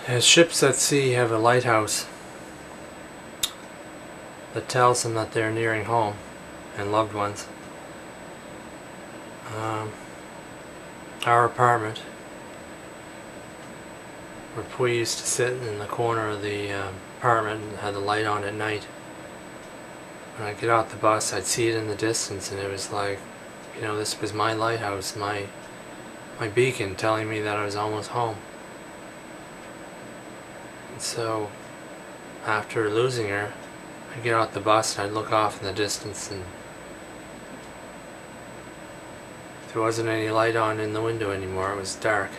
As ships at sea have a lighthouse that tells them that they're nearing home and loved ones. Our apartment, where Puiyi used to sit in the corner of the apartment and had the light on at night. When I'd get off the bus, I'd see it in the distance, and it was like, you know, this was my lighthouse, my beacon telling me that I was almost home. And so, after losing her, I'd get off the bus and I'd look off in the distance, and there wasn't any light on in the window anymore. It was dark.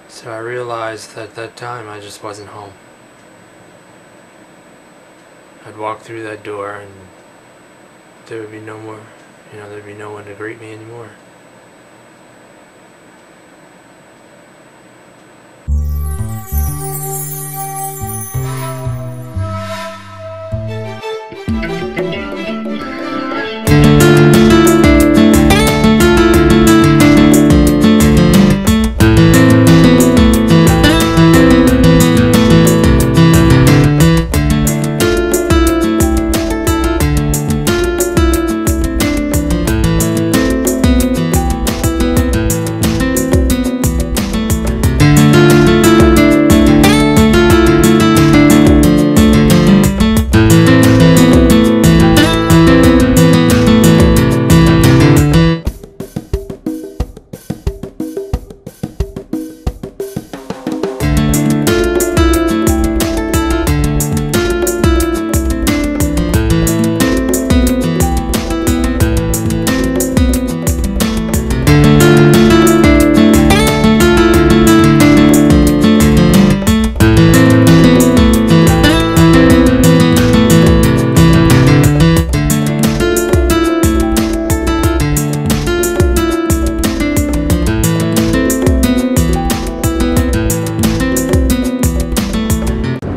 So I realized that at that time I just wasn't home. I'd walk through that door and there would be no more, there'd be no one to greet me anymore.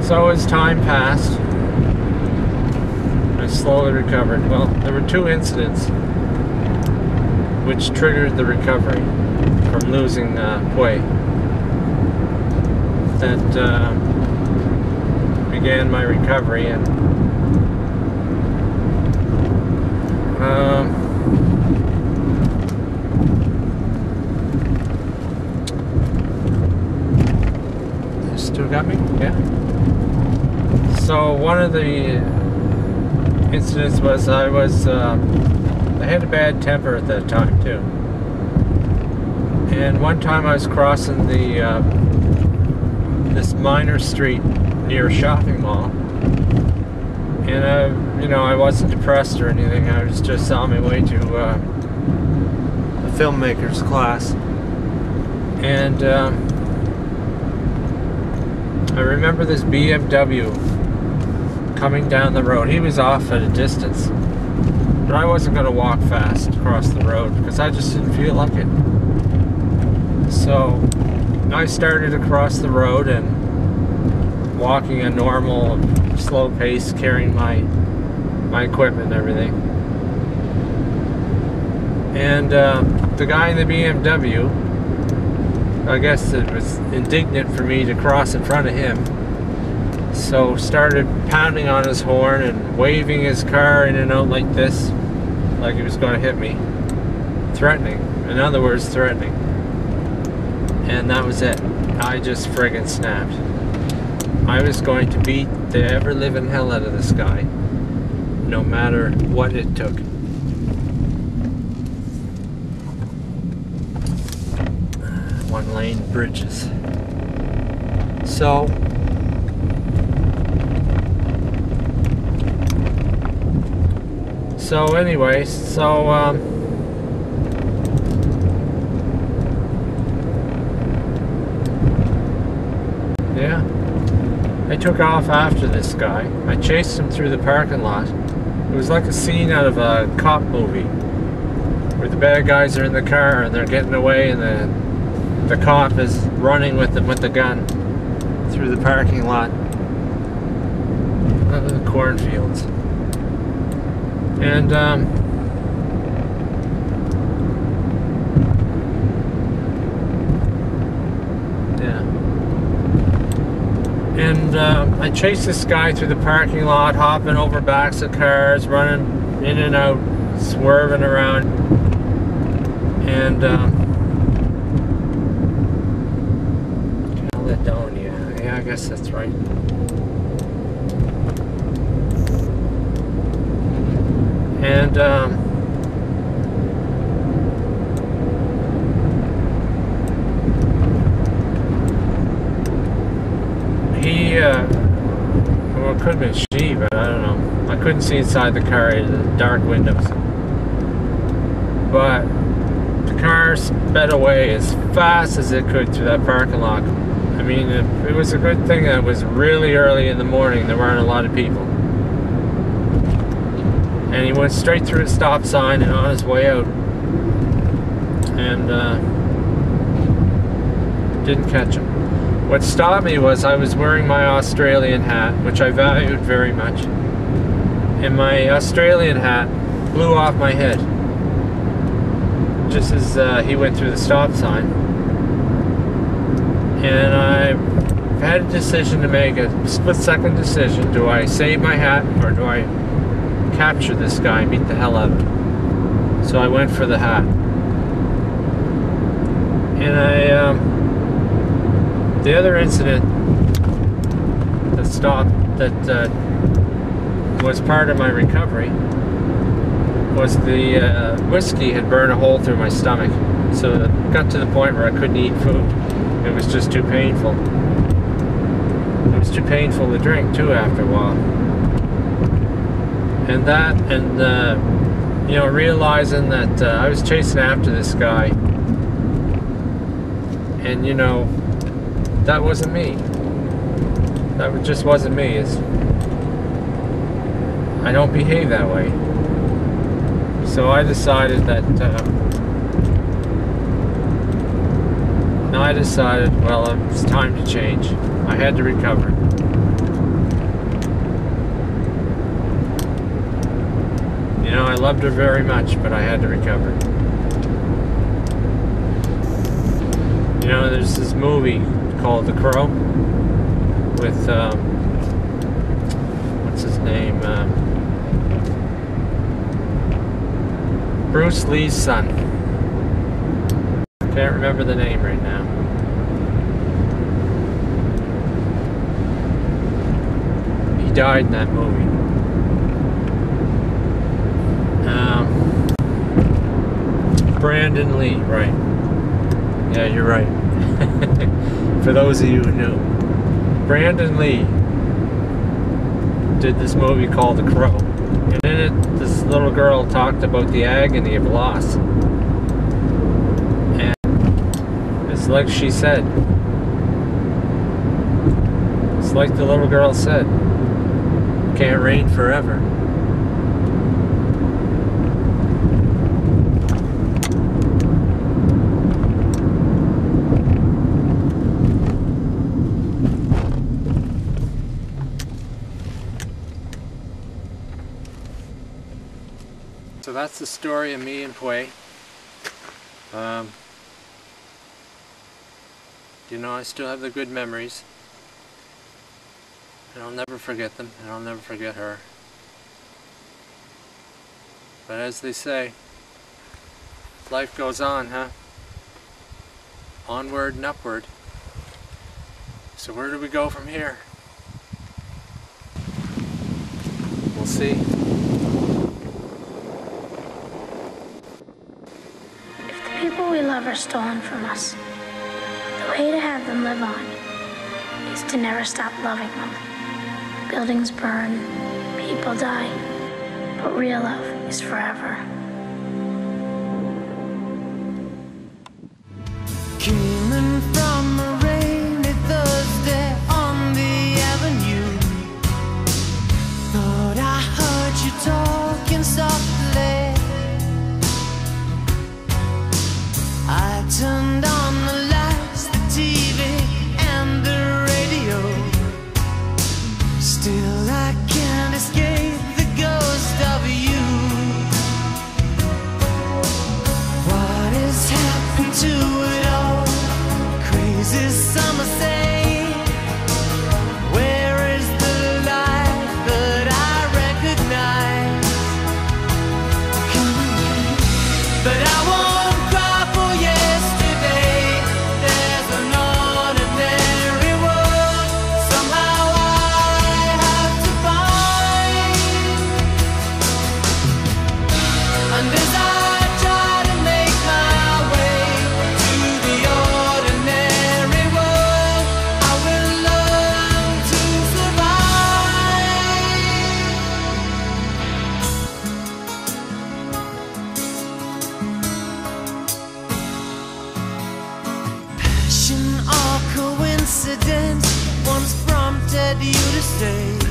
So as time passed, I slowly recovered. Well, there were two incidents which triggered the recovery from losing Puiyi that began my recovery. And you still got me? Yeah. So one of the incidents was I had a bad temper at that time too. And one time I was crossing this minor street near a shopping mall, and I wasn't depressed or anything. I was just on my way to a filmmaker's class, and I remember this BMW coming down the road. He was off at a distance, but I wasn't going to walk fast across the road because I just didn't feel like it. So I started across the road and walking a normal slow pace, carrying my equipment and everything. And the guy in the BMW, I guess it was indignant for me to cross in front of him, so started pounding on his horn and waving his car in and out like this, like he was going to hit me. Threatening. In other words, threatening. And that was it. I just friggin' snapped. I was going to beat the ever-living hell out of this guy, no matter what it took. One-lane bridges. So anyway, yeah, I took off after this guy. I chased him through the parking lot. It was like a scene out of a cop movie where the bad guys are in the car and they're getting away, and the cop is running with them with the gun through the parking lot of the cornfields. And yeah. I chased this guy through the parking lot, hopping over backs of cars, running in and out, swerving around, and Caledonia. Yeah, I guess that's right. And he, well, it could have been she, but I don't know. I couldn't see inside the car, the dark windows. But the car sped away as fast as it could through that parking lot. I mean, it was a good thing that it was really early in the morning. There weren't a lot of people. And he went straight through a stop sign and on his way out. And didn't catch him. What stopped me was I was wearing my Australian hat, which I valued very much. And my Australian hat blew off my head just as he went through the stop sign. And I had a decision to make, a split-second decision. Do I save my hat or do I capture this guy and beat the hell out of him? So I went for the hat. And the other incident that was part of my recovery was the whiskey had burned a hole through my stomach. So it got to the point where I couldn't eat food. It was just too painful. It was too painful to drink too after a while. And that, and you know, realizing that I was chasing after this guy, and you know, that wasn't me. That just wasn't me. I don't behave that way. So I decided that. Well, it's time to change. I had to recover. You know, I loved her very much, but I had to recover. You know, there's this movie called The Crow with, what's his name? Bruce Lee's son. Can't remember the name right now. He died in that movie. Brandon Lee, right. Yeah, you're right. For those of you who knew. Brandon Lee did this movie called The Crow. And in it, this little girl talked about the agony of loss. And it's like she said. It's like the little girl said. Can't rain forever. So that's the story of me and Puiyi. You know, I still have the good memories. And I'll never forget them, and I'll never forget her. But as they say, life goes on, huh? Onward and upward. So where do we go from here? We'll see. People we love are stolen from us. The way to have them live on is to never stop loving them. Buildings burn, people die, but real love is forever. Coming from a rainy Thursday on the avenue, thought I heard you talking softly. I turned on the lights, the TV, and the radio. Still I can't escape the ghost of you. What has happened to it all? but I won't cry for yesterday. There's an ordinary world somehow I have to find. And as I try to make my way to the ordinary world, I will learn to survive. Passion or coincidence once prompted you to say